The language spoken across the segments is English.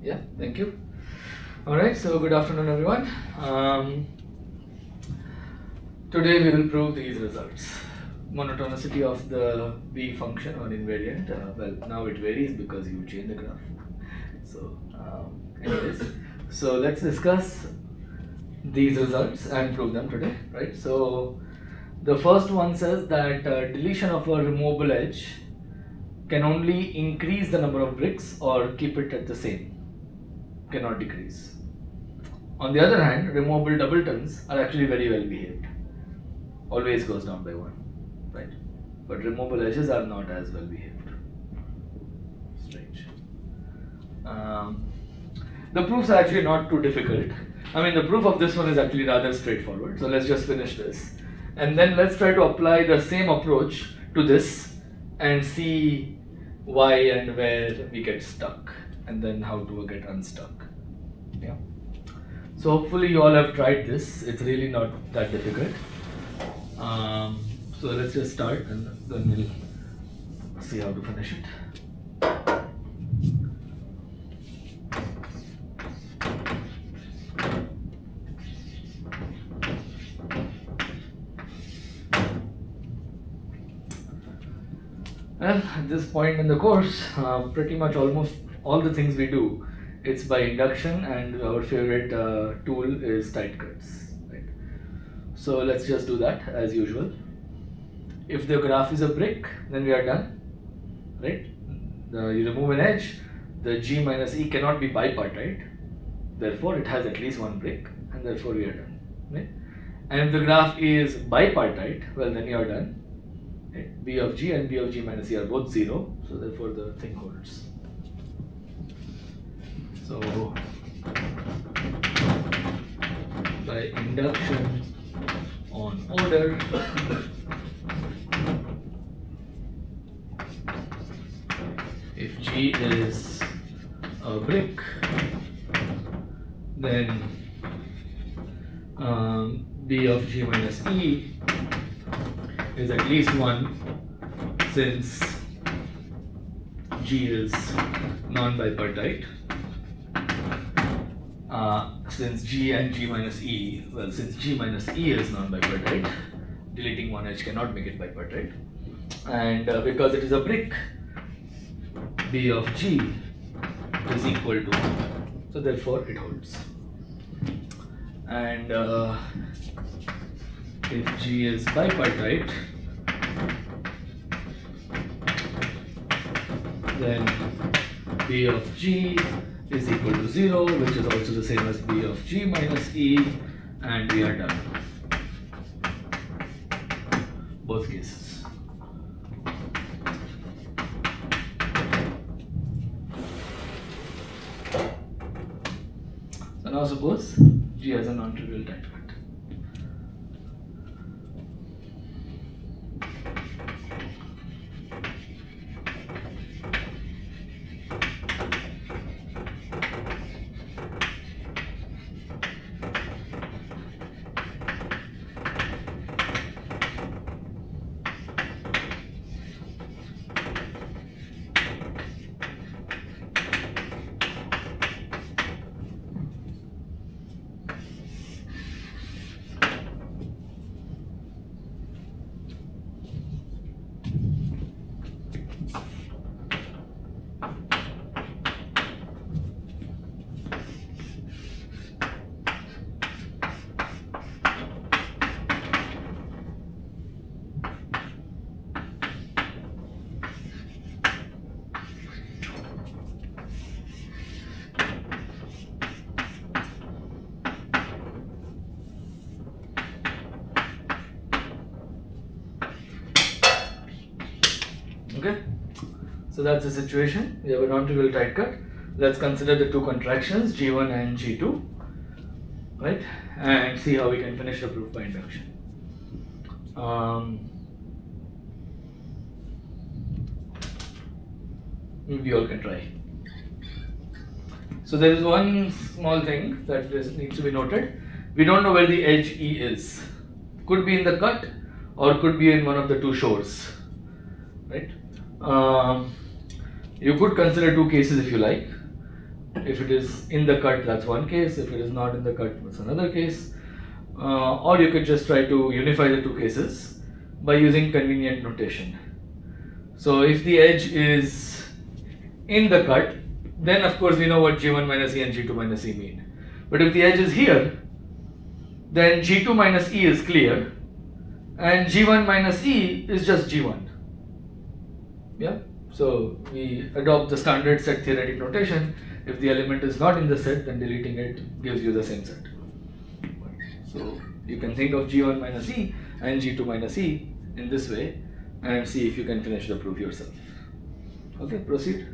Yeah, thank you. Alright, so good afternoon everyone. Today we will prove these results. Monotonicity of the B function or invariant. Well, now it varies because you change the graph. So, anyways, so let's discuss these results and prove them today, right? So, the first one says that deletion of a removable edge can only increase the number of bricks or keep it at the same, cannot decrease. On the other hand, removable doubletons are actually very well behaved, always goes down by 1, right? But removable edges are not as well behaved. Strange. The proofs are actually not too difficult. I mean, the proof of this one is actually rather straightforward. So let's just finish this. And then let's try to apply the same approach to this and see why and where we get stuck and then how to get unstuck. Yeah. So hopefully you all have tried this. It's really not that difficult. So let's just start and then we'll see how to finish it. Well, at this point in the course, pretty much almost all the things we do, it's by induction, and our favorite tool is tight cuts. Right? So let's just do that as usual. If the graph is a brick, then we are done. Right? You remove an edge, the G minus E cannot be bipartite. Therefore, it has at least one brick, and therefore we are done. Right? And if the graph is bipartite, well, then you are done. Right? B of G and B of G minus E are both 0, so therefore the thing holds. So by induction on order, if G is a brick, then B of G minus E is at least 1, since G is non-bipartite. Since G and G minus E, well, since G minus E is non-bipartite, deleting one edge cannot make it bipartite. And because it is a brick, B of G is equal to 1. So therefore it holds. And if G is bipartite, then B of G is equal to 0, which is also the same as B of G minus E, and we are done. Both cases. So now suppose G has a non-trivial tight cut. Okay, so that's the situation. We have a non-trivial tight cut. Let's consider the two contractions G1 and G2, right? And see how we can finish the proof by induction. We all can try. So there is one small thing that needs to be noted. We don't know where the edge E is. Could be in the cut or could be in one of the two shores, right? You could consider two cases if you like. If it is in the cut, that's one case. If it is not in the cut, that's another case. Or you could just try to unify the two cases by using convenient notation. So if the edge is in the cut, then of course we know what G1 minus E and G2 minus E mean. But if the edge is here, then G2 minus E is clear and G1 minus E is just G1. Yeah, so we adopt the standard set theoretic notation. If the element is not in the set, then deleting it gives you the same set. So you can think of G1 minus E and G2 minus E in this way and see if you can finish the proof yourself. Okay, proceed.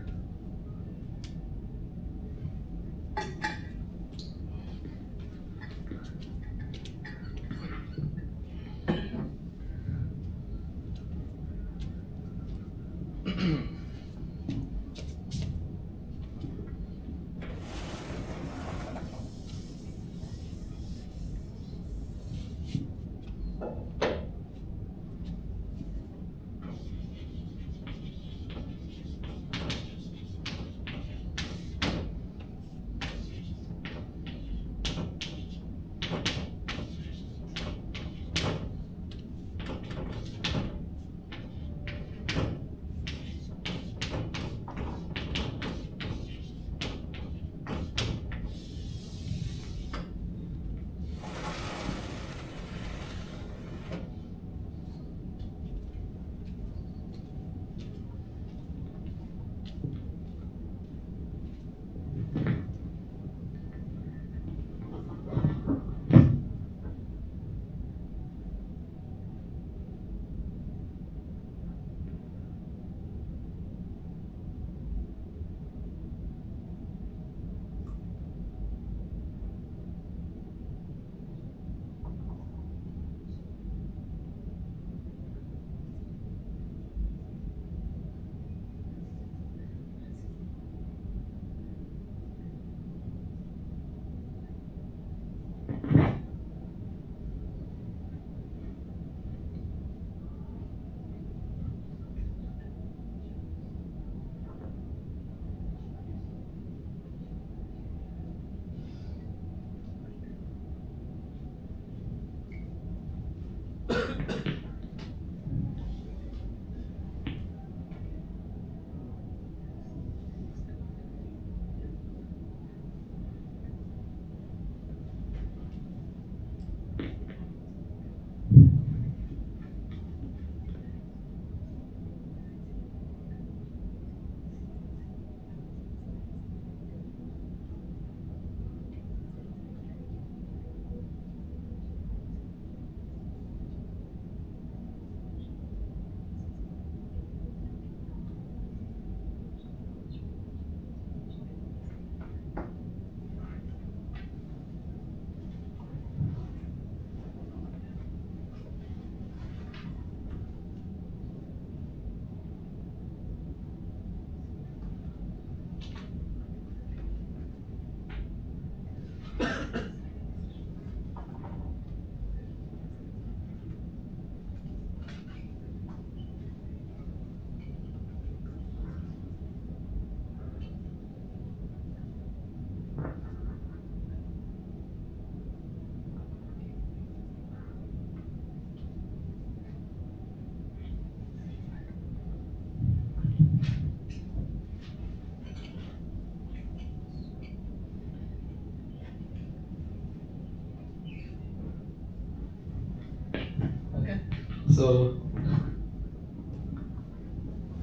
So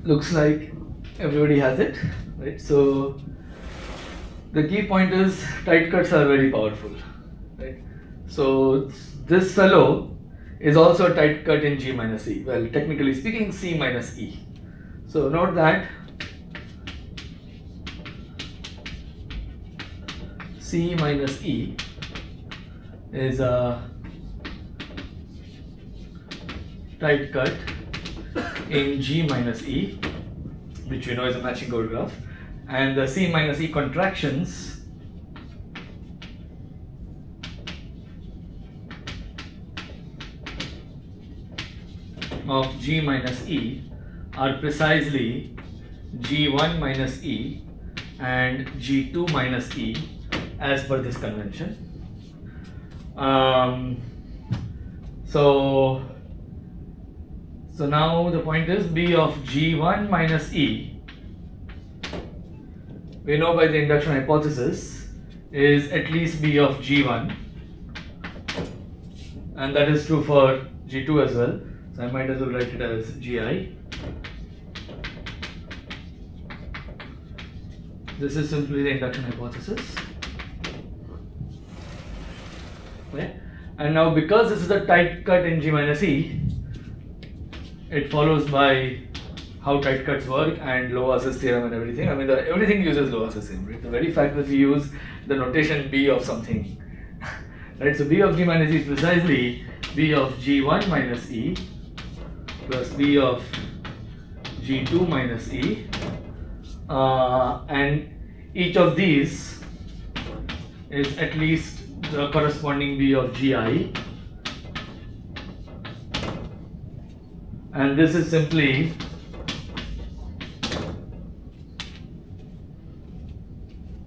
looks like everybody has it, right? So the key point is tight cuts are very powerful, right? So this fellow is also a tight cut in G minus E. Well, technically speaking, C minus E. So note that C minus E is a tight cut in G minus E, which we know is a matching code graph, and the C minus E contractions of G minus E are precisely G1 minus E and G2 minus E as per this convention. So now the point is B of G1 minus E, we know by the induction hypothesis, is at least B of G1, and that is true for G2 as well. So I might as well write it as Gi. This is simply the induction hypothesis. Okay. And now because this is a tight cut in G minus E, it follows by how tight cuts work and Lovaas's theorem and everything. I mean, everything uses Lovaas's theorem, right? The very fact that we use the notation B of something, right? So B of G minus E is precisely B of G1 minus E plus B of G2 minus E, and each of these is at least the corresponding B of Gi, and this is simply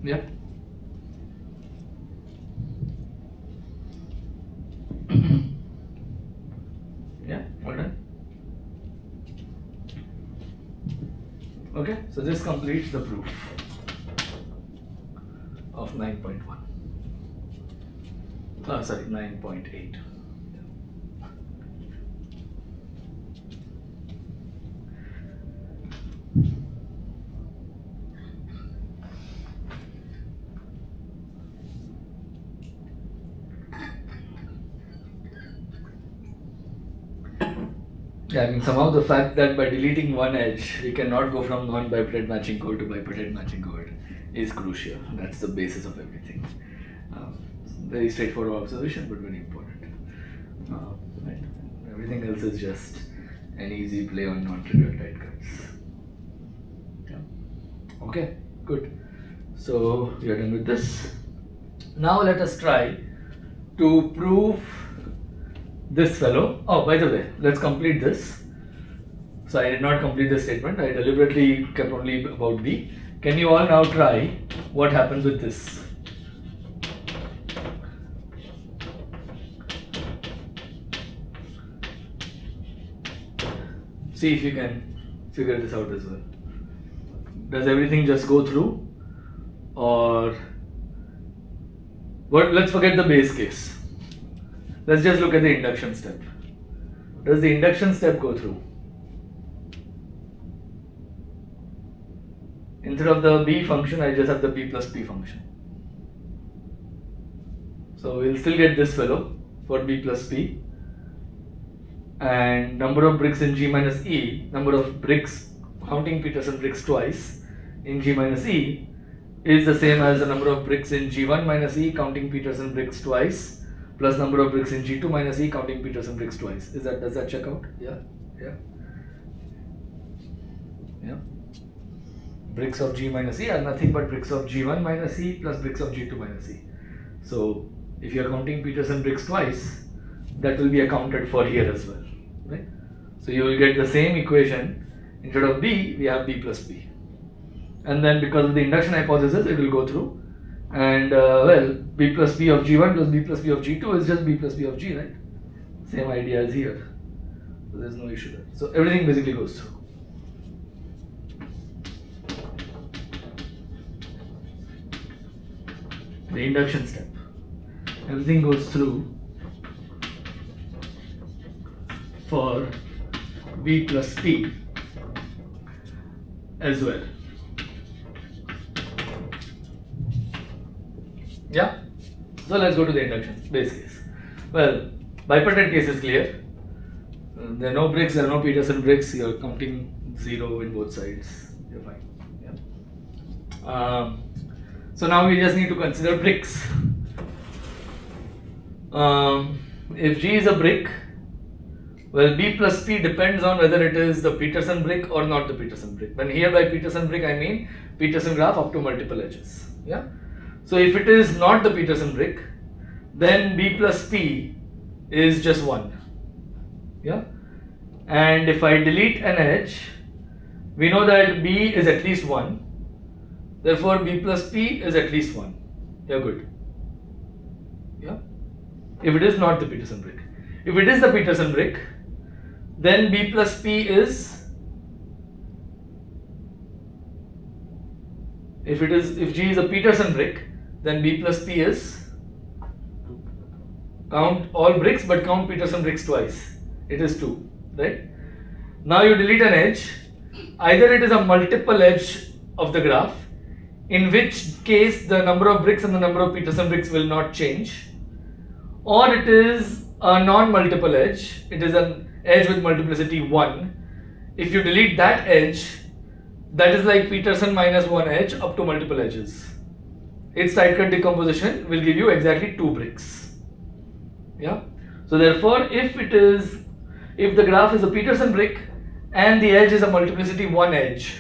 yeah. Yeah, all done. Okay, so this completes the proof of 9.1. Sorry, 9.8. Yeah, I mean, somehow the fact that by deleting one edge we cannot go from non-bipartite matching code to bipartite matching code is crucial. That's the basis of everything. Very straightforward observation, but very important. Right? Everything else is just an easy play on non-trivial tight cuts. Yeah. Okay, good. So we are done with this. Now let us try to prove this fellow. Oh, by the way, let's complete this. So I did not complete this statement. I deliberately kept only about B. Can you all now try what happens with this? See if you can figure this out as well. Does everything just go through, or what? Let's forget the base case. Let's just look at the induction step. Does the induction step go through? Instead of the B function, I just have the B plus P function. So we'll still get this fellow for B plus P. And number of bricks in G minus E, number of bricks, counting Peterson bricks twice in G minus E, is the same as the number of bricks in G1 minus E, counting Peterson bricks twice, plus number of bricks in G2 minus E, counting Peterson bricks twice. Does that check out? Yeah. Bricks of G minus E are nothing but bricks of G1 minus E plus bricks of G2 minus E. So if you are counting Peterson bricks twice, that will be accounted for here as well, right? So you will get the same equation. Instead of B, we have B plus B. And then because of the induction hypothesis, it will go through. And well, B plus B of G1 plus B plus B of G2 is just B plus B of G, right? Same idea as here. So there's no issue there. So everything basically goes through. The induction step. Everything goes through for B plus P as well. Yeah? So let's go to the induction base case. Well, bipartite case is clear. There are no bricks, there are no Peterson bricks, you're counting 0 in both sides. You're fine. Yeah. So now we just need to consider bricks. If G is a brick, well, B plus P depends on whether it is the Peterson brick or not the Peterson brick. When here by Peterson brick I mean Peterson graph up to multiple edges. Yeah. So if it is not the Peterson brick, then B plus P is just 1. Yeah. And if I delete an edge, we know that B is at least 1. Therefore, B plus P is at least 1. You're good. Yeah. If it is not the Peterson brick. If it is the Peterson brick, then B plus P is, if G is a Peterson brick, then B plus P is, count all bricks but count Peterson bricks twice. It is 2, right? Now you delete an edge. Either it is a multiple edge of the graph, in which case the number of bricks and the number of Peterson bricks will not change, or it is a non-multiple edge. It is an edge with multiplicity 1. If you delete that edge, that is like Peterson minus 1 edge up to multiple edges. Its tight-cut decomposition will give you exactly 2 bricks. Yeah. So therefore, if the graph is a Peterson brick and the edge is a multiplicity 1 edge,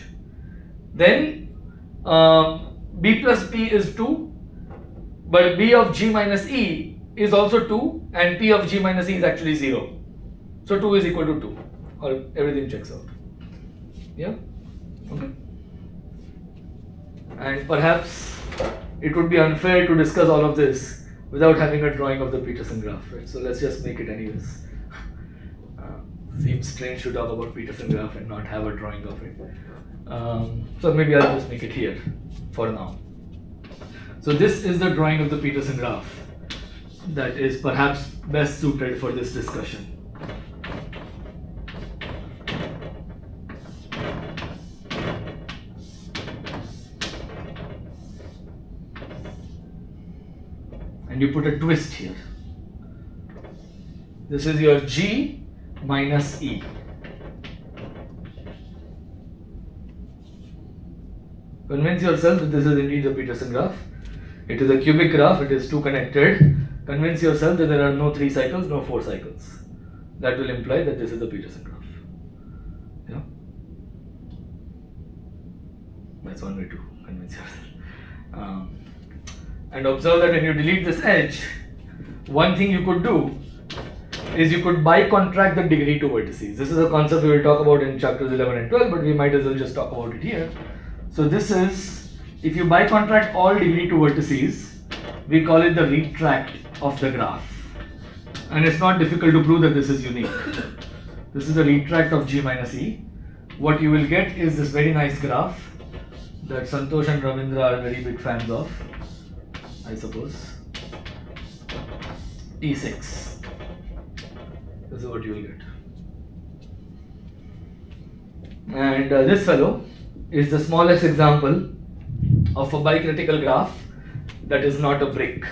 then B plus P is 2, but B of G minus E is also 2, and P of G minus E is actually 0. So 2 is equal to 2, or everything checks out. Yeah. Okay. And perhaps it would be unfair to discuss all of this without having a drawing of the Peterson graph, right? So let's just make it anyways. Seems strange to talk about Peterson graph and not have a drawing of it. So maybe I'll just make it here for now. So this is the drawing of the Peterson graph that is perhaps best suited for this discussion. And you put a twist here. This is your G minus E. Convince yourself that this is indeed the Peterson graph. It is a cubic graph, it is 2 connected. Convince yourself that there are no 3 cycles, no 4 cycles. That will imply that this is the Peterson graph. Yeah. That's one way to convince yourself. And observe that when you delete this edge, one thing you could do is you could bicontract the degree to vertices. This is a concept we will talk about in chapters 11 and 12, but we might as well just talk about it here. So this is, if you bicontract all degree to vertices, we call it the retract of the graph. And it's not difficult to prove that this is unique. This is the retract of G minus E. What you will get is this very nice graph that Santosh and Ravindra are very big fans of, I suppose. T6. This is what you will get. And this fellow is the smallest example of a bicritical graph that is not a brick.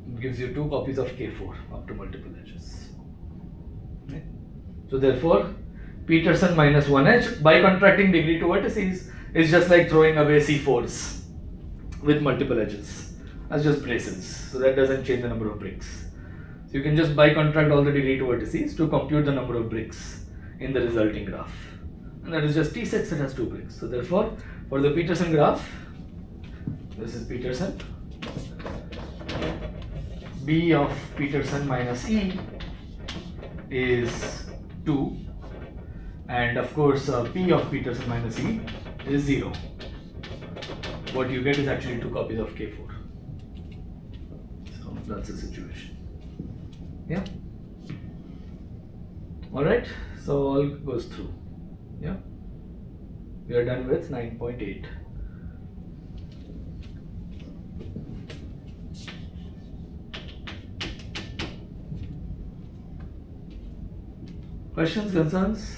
It gives you 2 copies of K4 up to multiple edges. Okay. So therefore, Peterson minus 1 edge, bicontracting degree to vertices, is just like throwing away C4s with multiple edges. That's just braces. So that doesn't change the number of bricks. So you can just bicontract all the degree to vertices to compute the number of bricks in the resulting graph. And that is just T6 that has 2 bricks. So therefore, for the Peterson graph, this is Peterson. B of Peterson minus E is 2. And of course, P of Peterson minus E is 0. What you get is actually 2 copies of K4. So that's the situation. Yeah. Alright, so all goes through. Yeah. We are done with 9.8. Questions, concerns?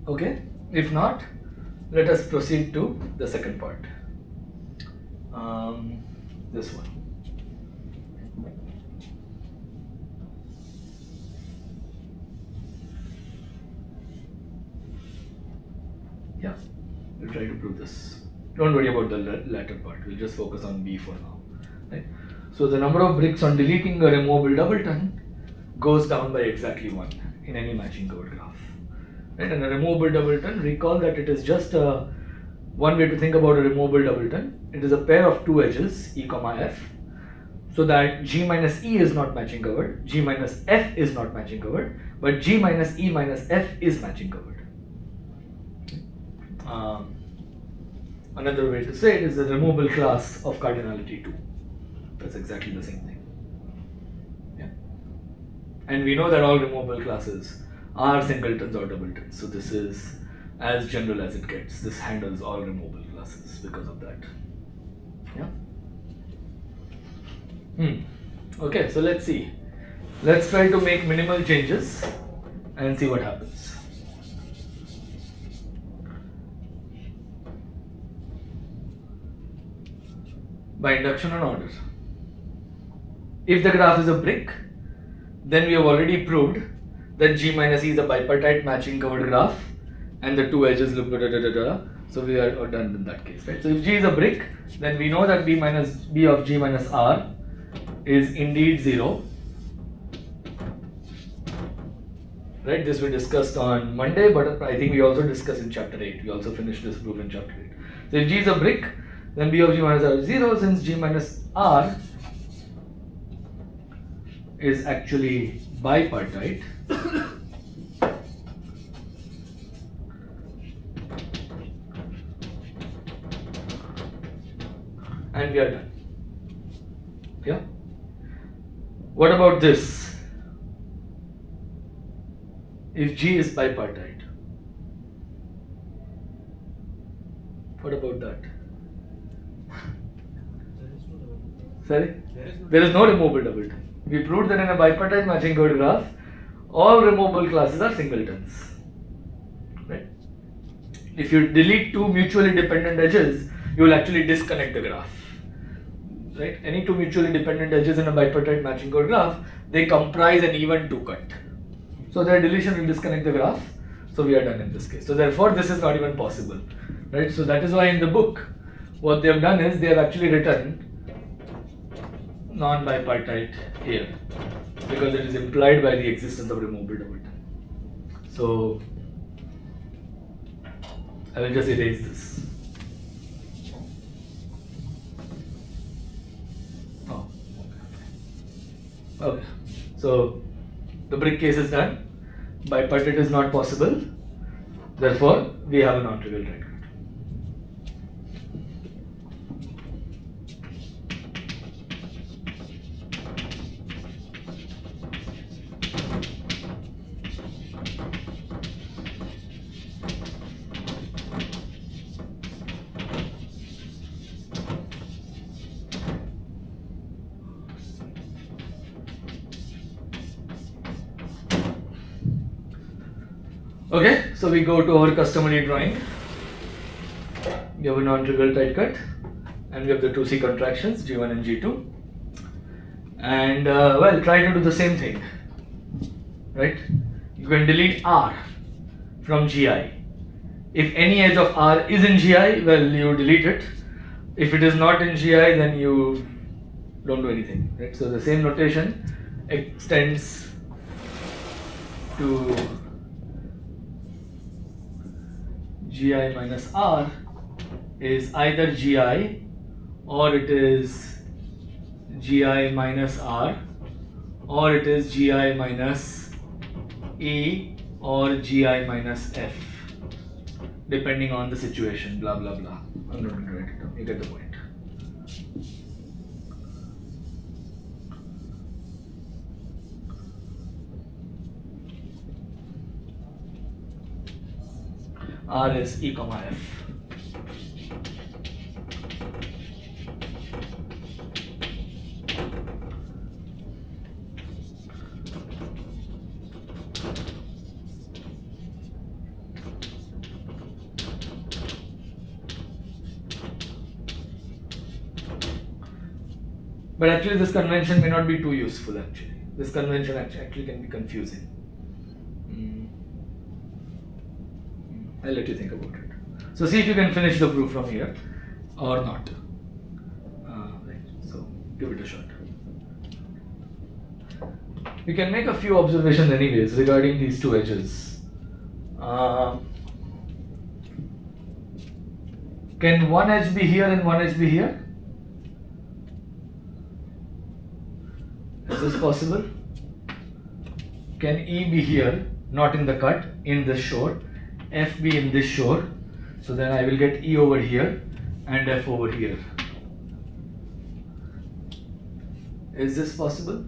Okay, if not, let us proceed to the second part. This one. Yeah, we'll try to prove this. Don't worry about the latter part, we'll just focus on B for now. Right? So the number of bricks on deleting a removable doubleton goes down by exactly 1 in any matching covered graph. right? And a removable doubleton, recall that it is just one way to think about a removable doubleton. It is a pair of two edges, E comma F, so that G minus E is not matching covered, G minus F is not matching covered, but G minus E minus F is matching covered. Another way to say it is the removable class of cardinality 2. That's exactly the same thing. Yeah. And we know that all removable classes are singletons or doubletons. So this is as general as it gets. This handles all removable classes because of that. Yeah. Okay, so let's see. Let's try to make minimal changes and see what happens. By induction on order. If the graph is a brick, then we have already proved that G minus E is a bipartite matching covered graph and the two edges look so we are done in that case, right? So if G is a brick, then we know that B of G minus R is indeed 0, right? This we discussed on Monday, but I think we also discussed in chapter 8. We also finished this proof in chapter 8. So if G is a brick, then B of G minus R is 0, since G minus R is actually bipartite. And we are done. Yeah. What about this? If G is bipartite, what about that? Sorry? There is no removable doubleton. We proved that in a bipartite matching covered graph, all removable classes are singletons. Right? If you delete two mutually dependent edges, you will actually disconnect the graph. Right? Any two mutually dependent edges in a bipartite matching covered graph, they comprise an even two cut. So their deletion will disconnect the graph. So we are done in this case. So therefore, this is not even possible. Right? So that is why in the book, what they have done is they have actually written non-bipartite here, because it is implied by the existence of removable doubleton. So I will just erase this. Oh, okay. So the brick case is done. Bipartite is not possible. Therefore, we have a non-trivial triangle. Okay, so we go to our customary drawing. We have a non-trivial tight cut, and we have the two C-contractions, G1 and G2. And well, try to do the same thing, right? You can delete R from GI. If any edge of R is in GI, well, you delete it. If it is not in GI, then you don't do anything, right? So the same notation extends to GI minus R is either GI or it is GI minus R or it is GI minus E or GI minus F, depending on the situation, blah blah blah. I'm not going to write it down, you get the point. R is E comma F. But actually this convention may not be too useful actually. This convention actually can be confusing. I'll let you think about it. So see if you can finish the proof from here or not. Right. So give it a shot. We can make a few observations anyways regarding these two edges. Can one edge be here and one edge be here? Is this possible? Can E be here, not in the cut, in this shore, F be in this shore, so then I will get E over here and F over here. Is this possible?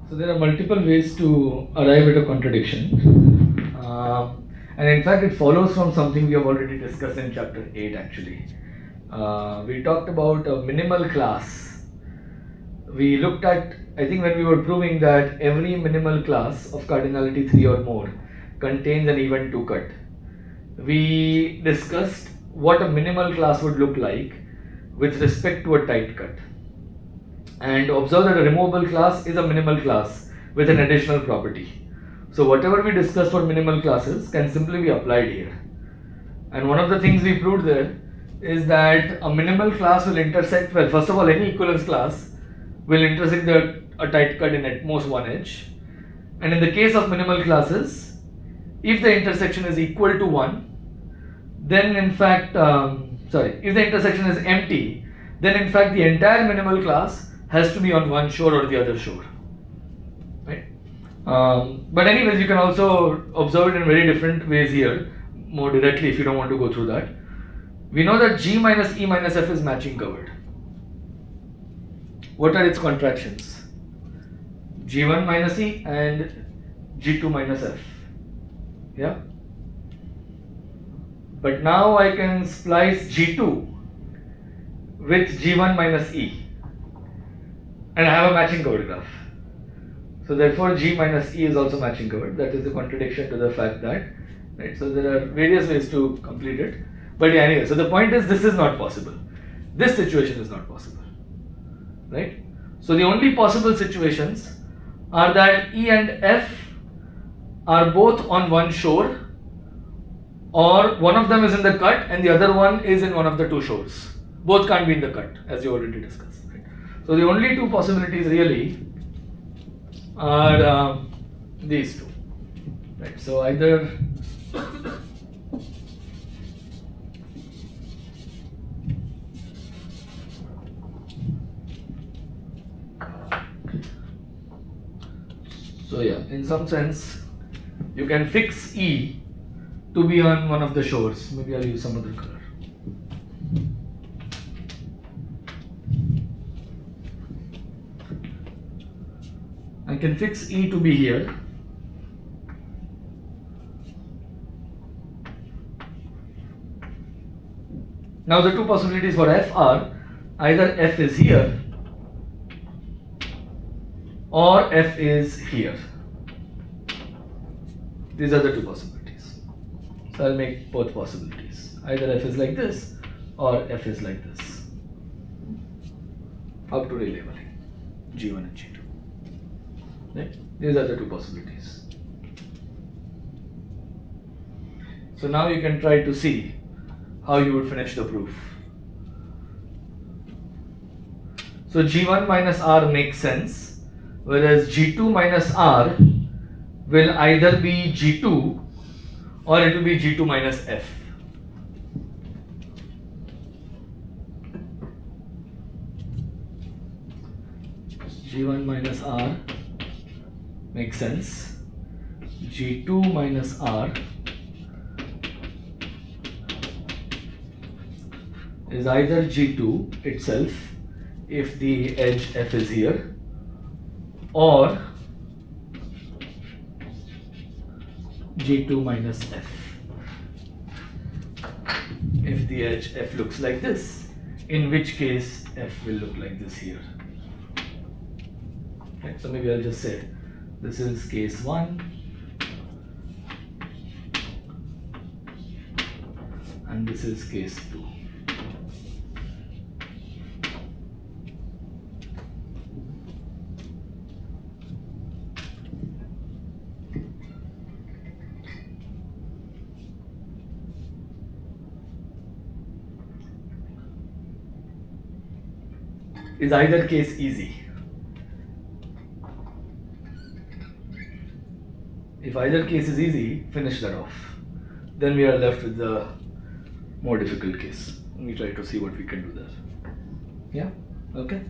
So there are multiple ways to arrive at a contradiction, and in fact it follows from something we have already discussed in chapter 8 actually. We talked about a minimal class. We looked at, I think when we were proving that every minimal class of cardinality 3 or more contains an even 2 cut. We discussed what a minimal class would look like with respect to a tight cut. And observe that a removable class is a minimal class with an additional property. So whatever we discussed for minimal classes can simply be applied here. And one of the things we proved there is that a minimal class will intersect, well, first of all, any equivalence class will intersect a tight cut in at most one edge. And in the case of minimal classes, if the intersection is equal to 1, then in fact, if the intersection is empty, then in fact the entire minimal class has to be on one shore or the other shore, right? But anyways, you can also observe it in very different ways here, more directly if you don't want to go through that. We know that G minus E minus F is matching covered. What are its contractions? G1 minus E and G2 minus F. Yeah? But now I can splice G2 with G1 minus E and have a matching covered graph. So therefore G minus E is also matching covered. That is the contradiction to the fact that, right? So there are various ways to complete it. But yeah, anyway, so the point is this is not possible. This situation is not possible, right? So the only possible situations are that E and F are both on one shore, or one of them is in the cut and the other one is in one of the two shores. Both can't be in the cut, as you already discussed. Right? So the only two possibilities really are these two. Right? So either so yeah, in some sense you can fix E to be on one of the shores. Maybe I'll use some other color. I can fix E to be here. Now the two possibilities for F are either F is here or F is here. These are the two possibilities. So I'll make both possibilities. Either F is like this or F is like this. Up to relabeling G1 and G2. Right? These are the two possibilities. So now you can try to see how you would finish the proof. So G1 minus R makes sense, whereas G2 minus R will either be G2 or it will be G2 minus F. G1 minus R makes sense. G2 minus R is either G2 itself if the edge F is here, or G2 minus F if the edge F looks like this, in which case F will look like this here. Okay, so maybe I'll just say this is case 1 and this is case 2. Is either case easy? If either case is easy, finish that off. Then we are left with the more difficult case. We try to see what we can do there. Yeah? Okay?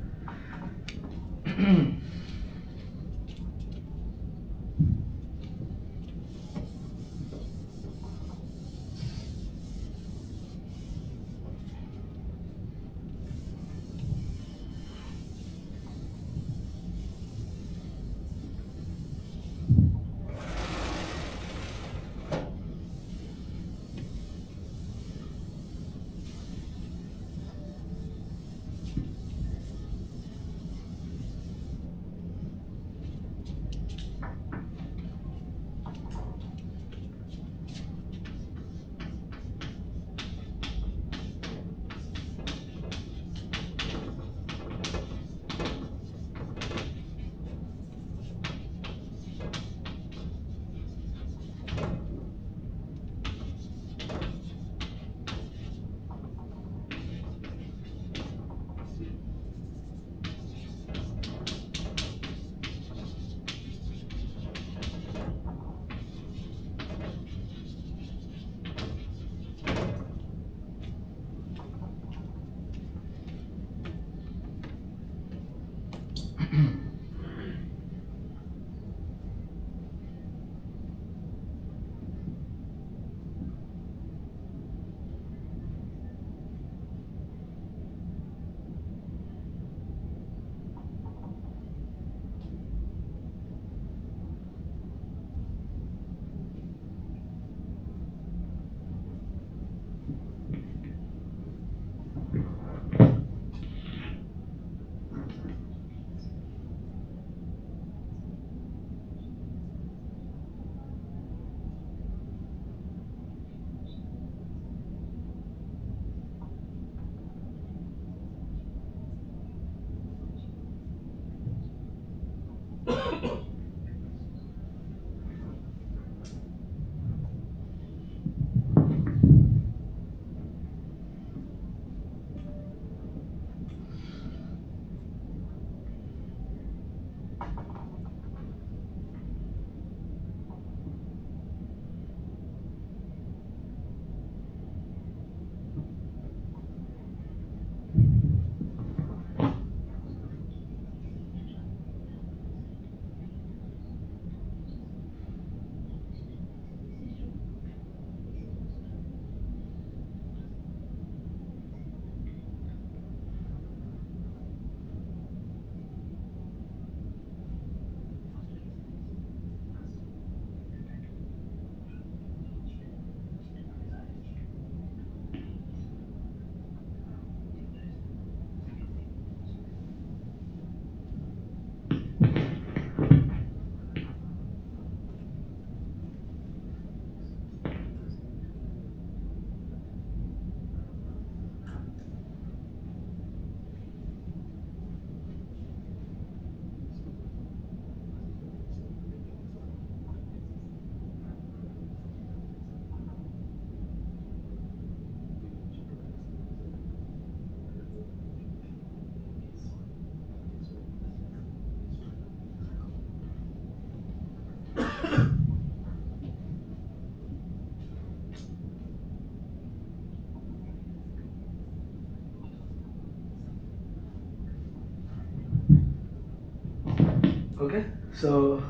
Okay, so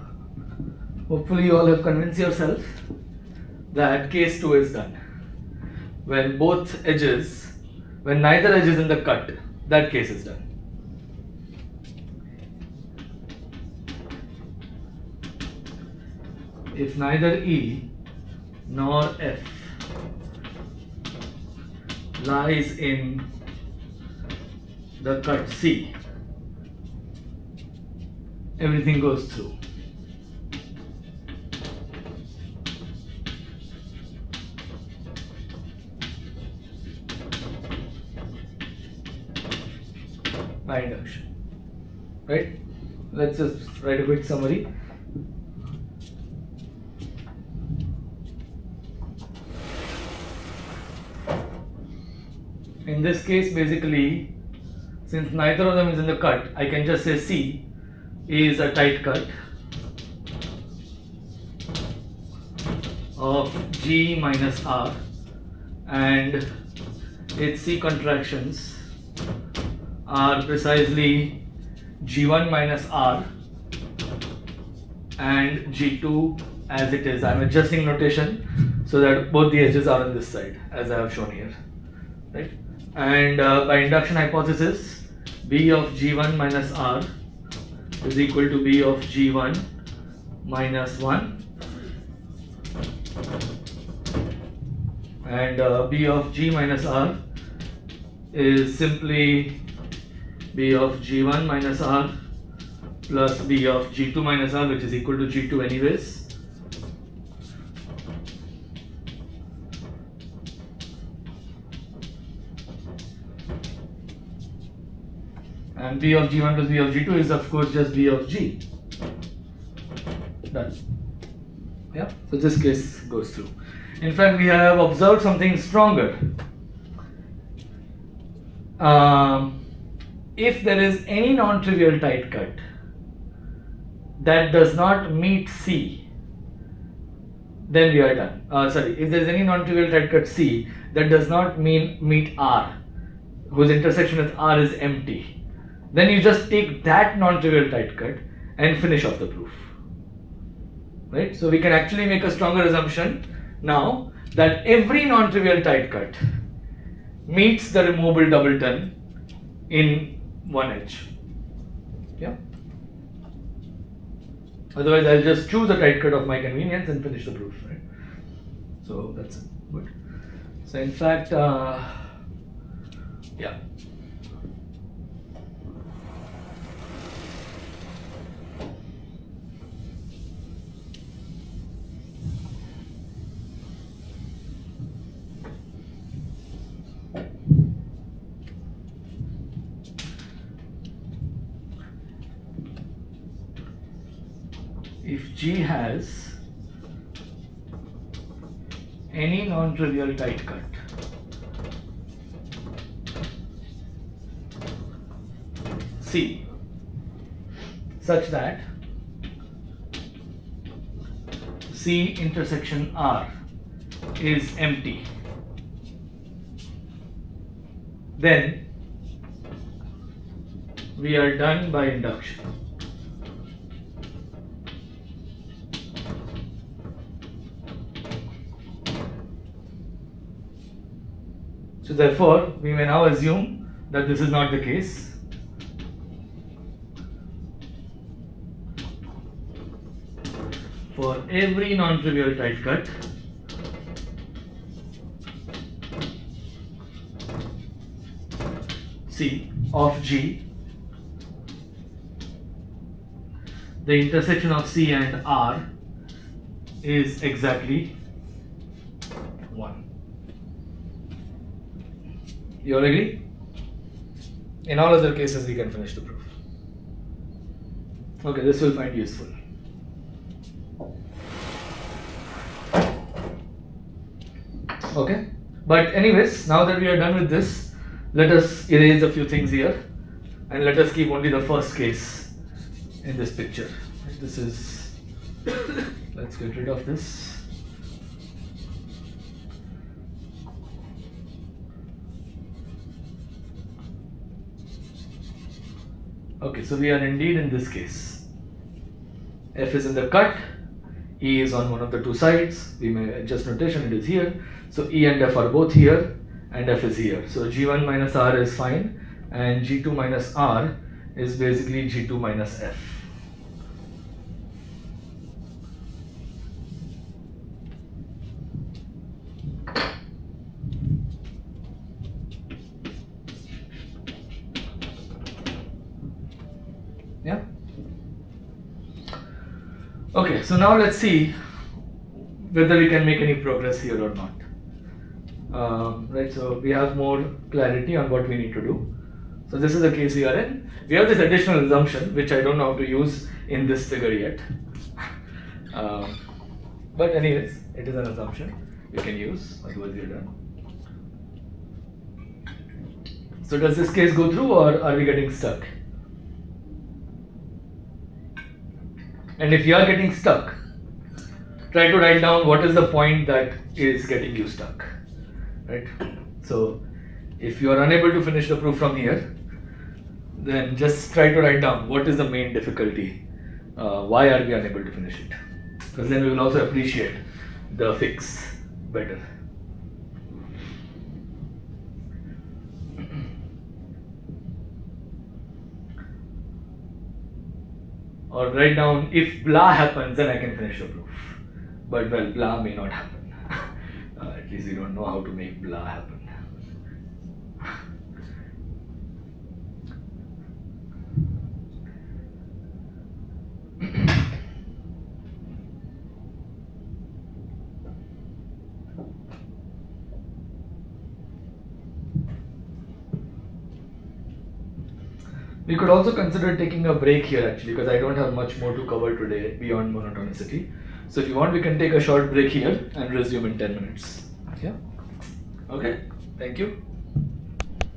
hopefully you all have convinced yourself that case 2 is done. When neither edge is in the cut, that case is done. If neither E nor F lies in the cut C, everything goes through. By induction. Right? Let's just write a quick summary. In this case, basically, since neither of them is in the cut, I can just say C is a tight cut of G minus R, and its C contractions are precisely G1 minus R and G2 as it is. I am adjusting notation so that both the edges are on this side, as I have shown here, right? And by induction hypothesis, B of G1 minus R is equal to B of G1 minus 1, and B of G minus R is simply B of G1 minus R plus B of G2 minus R, which is equal to G2 anyways. And B of G1 plus B of G2 is of course just B of G. Done. Yeah, so this case goes through. In fact, we have observed something stronger. If there is any non-trivial tight cut that does not meet C, then we are done. If there is any non-trivial tight cut C that does not meet R, whose intersection with R is empty, then you just take that non-trivial tight cut and finish off the proof. Right? So we can actually make a stronger assumption now that every non-trivial tight cut meets the removable doubleton in one edge. Yeah. Otherwise, I'll just choose a tight cut of my convenience and finish the proof. Right? So that's good. So in fact, yeah. If G has any non-trivial tight cut C such that C intersection R is empty, then we are done by induction. So therefore, we may now assume that this is not the case. For every non-trivial tight cut, C of G, the intersection of C and R is exactly 1. You all agree? In all other cases, we can finish the proof. Okay, this will find useful. Okay, but anyways, now that we are done with this, let us erase a few things here and let us keep only the first case in this picture. This is, let's get rid of this. Okay, so we are indeed in this case. F is in the cut, E is on one of the two sides. We may adjust notation, it is here. So E and F are both here and F is here. So G1 minus R is fine and G2 minus R is basically G2 minus F. Yeah. Okay, so now let's see whether we can make any progress here or not. Right, so we have more clarity on what we need to do. So this is the case we are in. We have this additional assumption which I don't know how to use in this figure yet. But anyways, it is an assumption we can use, otherwise we are done. So does this case go through or are we getting stuck? And if you are getting stuck, try to write down what is the point that is getting you stuck, right? So if you are unable to finish the proof from here, then just try to write down what is the main difficulty, why are we unable to finish it, because then we will also appreciate the fix better. Or write down, if blah happens, then I can finish the proof. But well, blah may not happen. At least we don't know how to make blah happen. We could also consider taking a break here actually, because I don't have much more to cover today beyond monotonicity. So if you want, we can take a short break here and resume in 10 minutes. Yeah. Okay. Thank you.